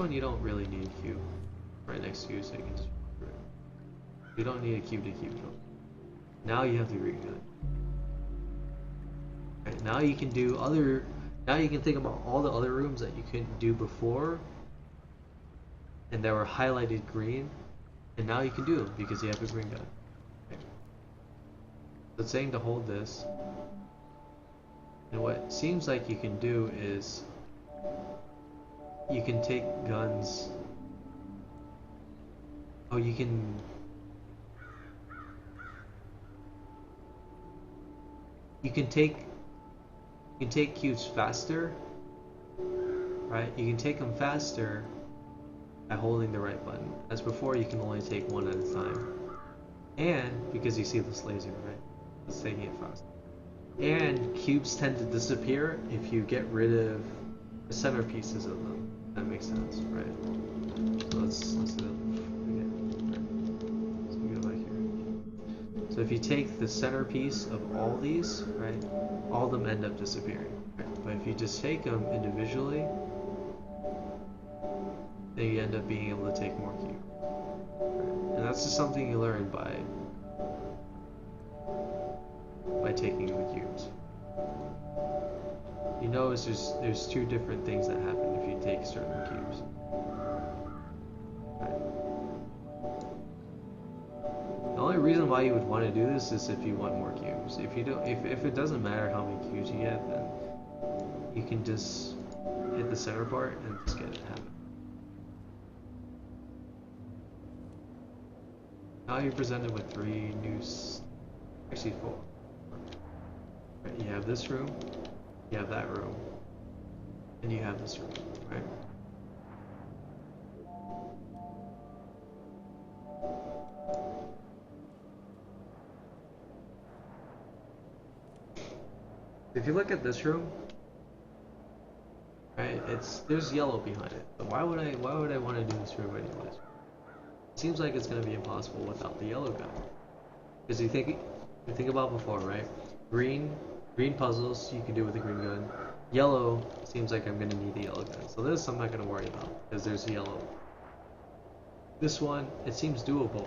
one you don't really need a cube right next to you, so you can just walk through it. You don't need a cube to keep going. Now you have the green gun. Right, now you can do other. Now you can think about all the other rooms that you couldn't do before, and that were highlighted green, and now you can do them because you have a green gun. Okay. So it's saying to hold this, and what it seems like you can do is you can take guns. Oh, you can. You can take cubes faster, right? You can take them faster by holding the right button. As before, you can only take one at a time. And because you see this laser, right? It's taking it fast. And cubes tend to disappear if you get rid of the centerpieces of them. That makes sense, right? So let's do that again. So we go back here. So if you take the centerpiece of all these, right, all of them end up disappearing. Right? But if you just take them individually, then you end up being able to take more cubes. Right? And that's just something you learn by taking the cubes. You know, there's two different things that happen if you take certain cubes. Right. The only reason why you would want to do this is if you want more cubes. If you don't, if it doesn't matter how many cubes you get, then you can just hit the center part and just get it to happen. Now you're presented with three new, actually four. Right, you have this room, you have that room, and you have this room, right? If you look at this room, right, there's yellow behind it. But why would I want to do this room anyways? It seems like it's going to be impossible without the yellow gun. Because you think about before, right? Green puzzles you can do with a green gun. Yellow seems like I'm going to need the yellow gun. So this I'm not going to worry about because there's yellow. This one, it seems doable,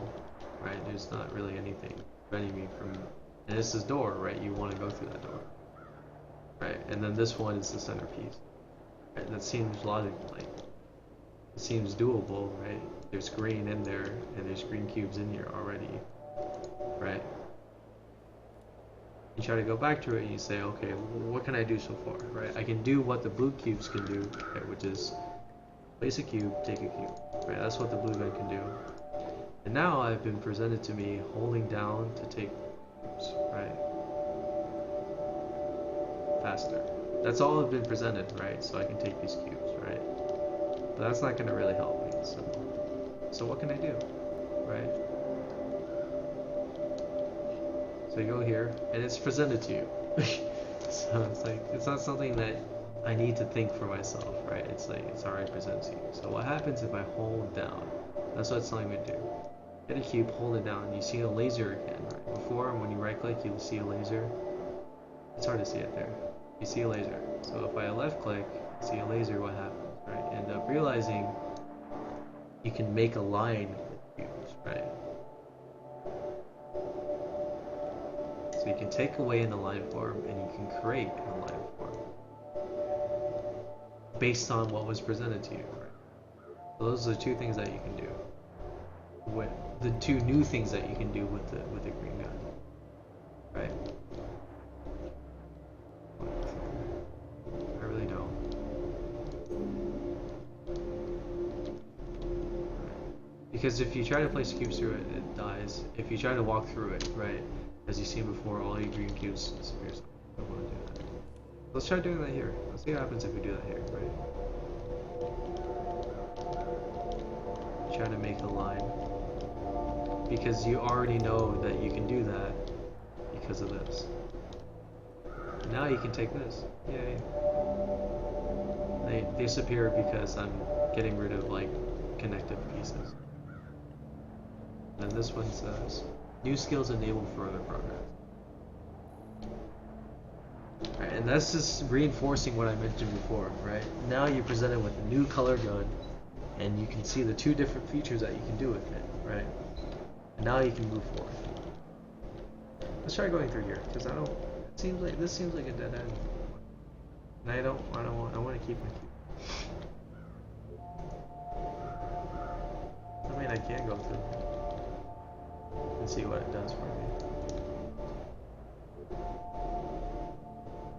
right? There's not really anything preventing me from, and this is door, right? You want to go through that door, right? And then this one is the centerpiece, right? That seems logical, like it seems doable, right? There's green in there, and there's green cubes in here already, right? You try to go back to it and you say, okay, what can I do so far, right? I can do what the blue cubes can do, right? Which is place a cube, take a cube, right? That's what the blue gun can do. And now I've been presented to me holding down to take cubes, right? Faster. That's all I've been presented, right? So I can take these cubes, right? But that's not going to really help me. So what can I do, right? So you go here, and it's presented to you. So it's like, it's not something that I need to think for myself, right? It's like, it's already presented to you. So what happens if I hold down? That's what it's telling me to do. Get a cube, hold it down, you see a laser again, right? Before, when you right click, you'll see a laser. It's hard to see it there. You see a laser. So if I left click, see a laser, what happens, right? End up realizing you can make a line with cubes, right? So you can take away in the line form and you can create in the line form based on what was presented to you. Right? So those are the two things that you can do. With the two new things that you can do with the green gun, right? I really don't. Because if you try to place cubes through it, it dies. If you try to walk through it, right? As you've seen before, all your green cubes disappear. So I don't want to do that. Let's try doing that here. Let's see what happens if we do that here, right? Try to make a line. Because you already know that you can do that because of this. Now you can take this. Yay. They disappear because I'm getting rid of like connective pieces. And this one says, new skills enable further progress. Right, and that's just reinforcing what I mentioned before, right? Now you're presented with a new color gun, and you can see the two different features that you can do with it, right? And now you can move forward. Let's try going through here, because I don't. It seems like this seems like a dead end, and I want to keep my cube. I mean, I can go through and see what it does for me.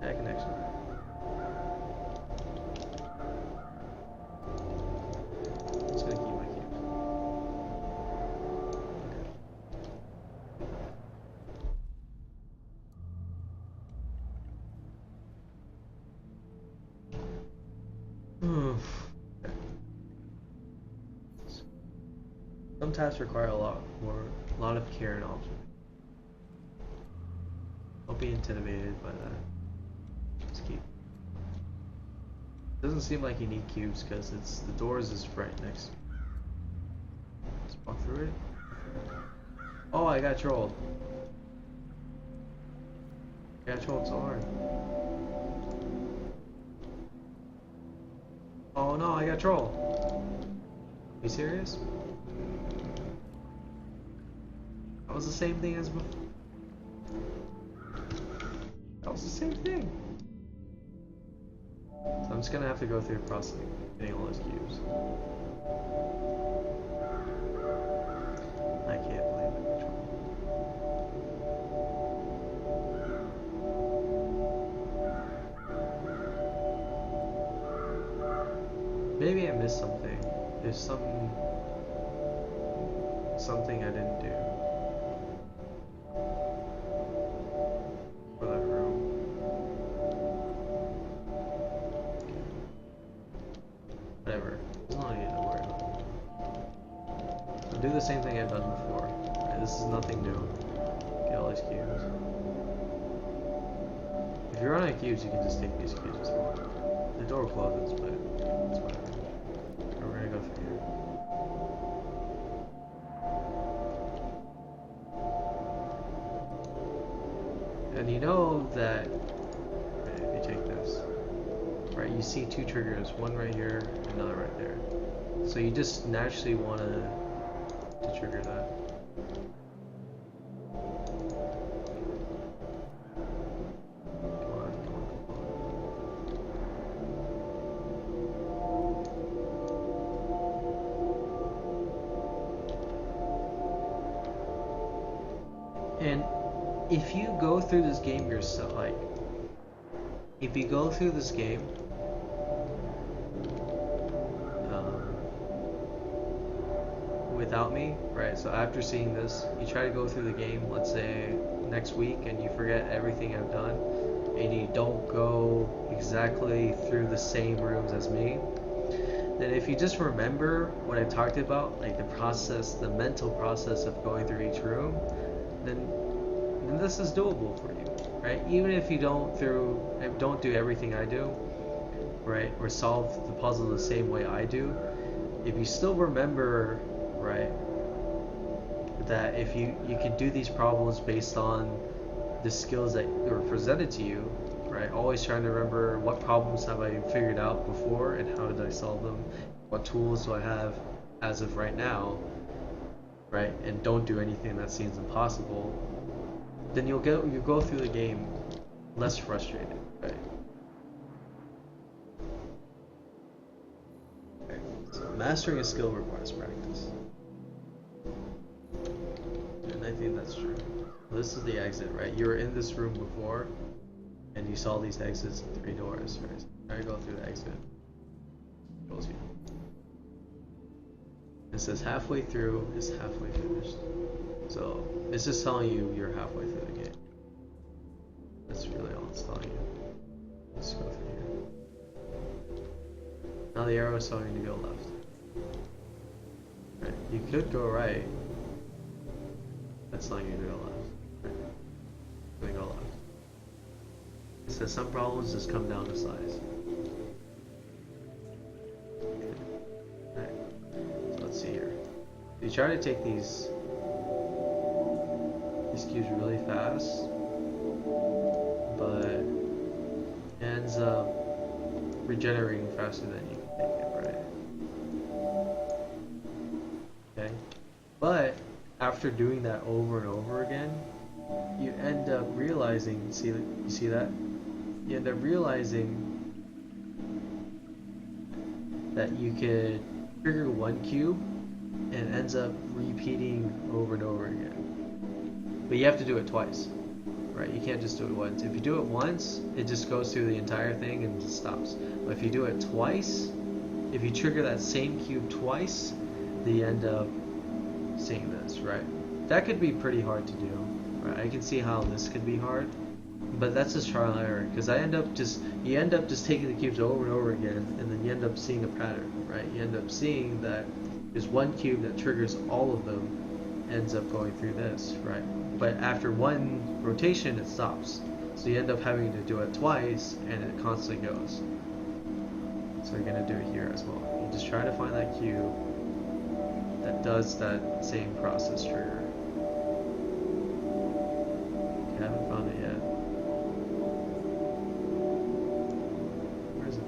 Yeah, connection. I'm just gonna keep my cubes. Okay. Some tasks require a lot of care and observation. Don't be intimidated by that. Just keep. Doesn't seem like you need cubes because it's the doors is right next to you. Just walk through it. Oh, I got trolled. I got trolled so hard. Oh no, I got trolled. Are you serious? That was the same thing as before. That was the same thing. So I'm just gonna have to go through the process of getting all those cubes. I can't believe it. Maybe I missed something. There's something I didn't do for that room. Whatever. It's not need to worry about it. I'll do the same thing I've done before. Right, this is nothing new. Get all these cubes. If you're running cubes, you can just take these cubes as well. The door closes, but it's whatever. We're gonna go through here. And you know that if you take this, right, you see two triggers, one right here, another right there. So you just naturally want to trigger that. And if you go through this game yourself, like, if you go through this game, without me, right? So after seeing this, you try to go through the game, let's say next week, and you forget everything I've done, and you don't go exactly through the same rooms as me, then if you just remember what I talked about, like the process, the mental process of going through each room, then this is doable for you, right? Even if you don't do everything I do, right, or solve the puzzle the same way I do, if you still remember, right, that if you can do these problems based on the skills that were presented to you, right, always trying to remember what problems have I figured out before and how did I solve them, what tools do I have as of right now, right, and don't do anything that seems impossible, then you'll go through the game less frustrated, right? Okay. So mastering a skill requires practice, and I think that's true. This is the exit, right? You were in this room before, and you saw these exits and 3 doors, right? So try to go through the exit. Goes you. It says halfway through is halfway finished. So it's just telling you you're halfway through the game. That's really all it's telling you. Let's go through here. Now the arrow is telling you to go left. Right. You could go right. That's telling you to go left. Right. Then go left. It says some problems just come down to size. Right. So let's see here. You try to take these cubes really fast, but it ends up regenerating faster than you can take it, right? after doing that over and over again, you end up realizing, you see that? You end up realizing that you could trigger one cube and it ends up repeating over and over again. But you have to do it twice, right? You can't just do it once. If you do it once, it just goes through the entire thing and just stops. But if you do it twice, if you trigger that same cube twice, then you end up seeing this, right? That could be pretty hard to do, right? I can see how this could be hard, but that's just trial and error, because you end up just taking the cubes over and over again, and then you end up seeing a pattern, right? You end up seeing that there's one cube that triggers all of them, ends up going through this, right? But after one rotation, it stops. So you end up having to do it twice, and it constantly goes. So you're gonna do it here as well. You just try to find that cube that does that same process trigger. You haven't found it yet. Where is it?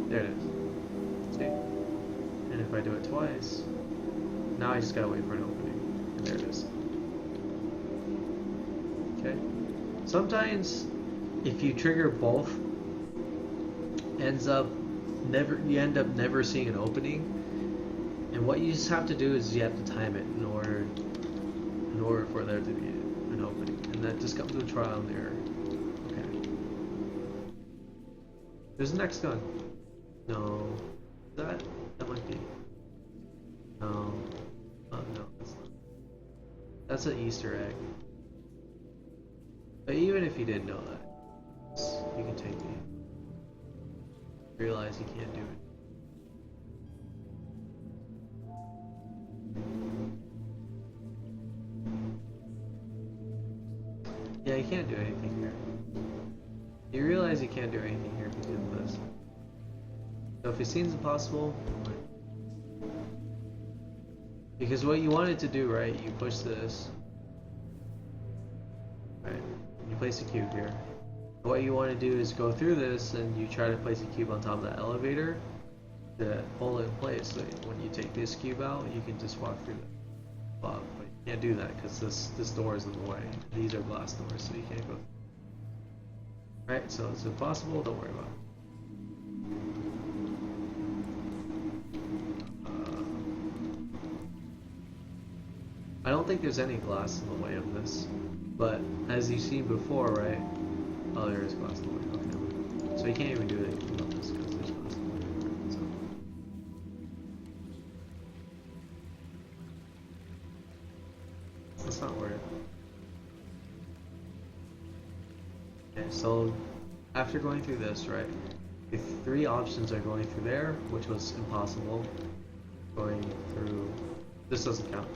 There it is. See? And if I do it twice, now I just gotta wait for an opening. And there it is. Okay? Sometimes if you trigger both, you end up never seeing an opening. And what you just have to do is you have to time it in order for there to be an opening. And that just comes with trial and error. Okay. There's the next gun. No. That might be. No. Oh no, that's not. That's an Easter egg. But even if you didn't know that, you can take me. Realize you can't do it. Yeah, you can't do anything here. You realize you can't do anything here because of this. So if it seems impossible, because what you wanted to do, right? You push this, right? You place a cube here. What you want to do is go through this and you try to place a cube on top of that elevator to hold it in place. So when you take this cube out, you can just walk through the bob. But you can't do that because this door is in the way. These are glass doors, so you can't go. Right? So it's impossible. Don't worry about it. I don't think there's any glass in the way of this, but as you've seen before, right? Oh, there is glass in the way. Okay, so you can't even do anything about this because there's glass in the way. Right? So let's not worry. Okay, so after going through this, right? The three options are going through there, which was impossible. Going through this doesn't count.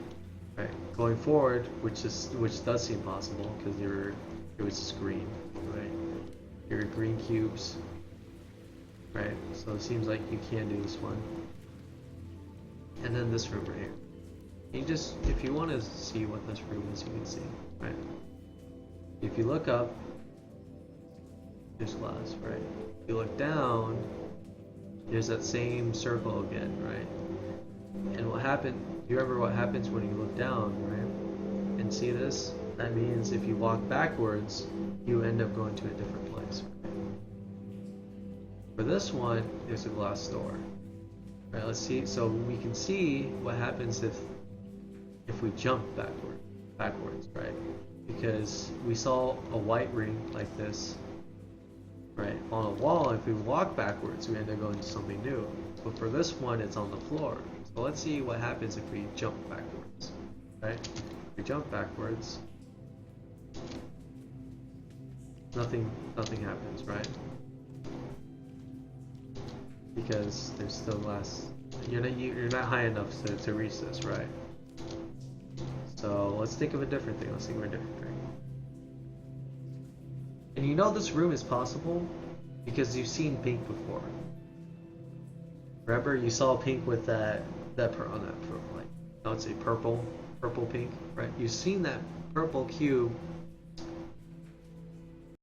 Right, going forward, which does seem possible because it was just green, right? Your green cubes, right? So it seems like you can do this one, and then this room right here. You just, if you want to see what this room is, you can see, right? If you look up, there's glass, right? If you look down, there's that same circle again, right? And what happened? Do you remember what happens when you look down, right? And see this? That means if you walk backwards, you end up going to a different place. Right? For this one, there's a glass door. Right? Let's see. So we can see what happens if we jump backwards, right? Because we saw a white ring like this, right, on a wall. If we walk backwards, we end up going to something new. But for this one, it's on the floor. So let's see what happens if we jump backwards, right? If we jump backwards, nothing happens, right? Because there's still glass. You're not high enough to reach this, right? So let's think of a different thing. Let's think of a different thing. And you know this room is possible because you've seen pink before. Remember, you saw pink with like, I would say purple pink, right? You've seen that purple cube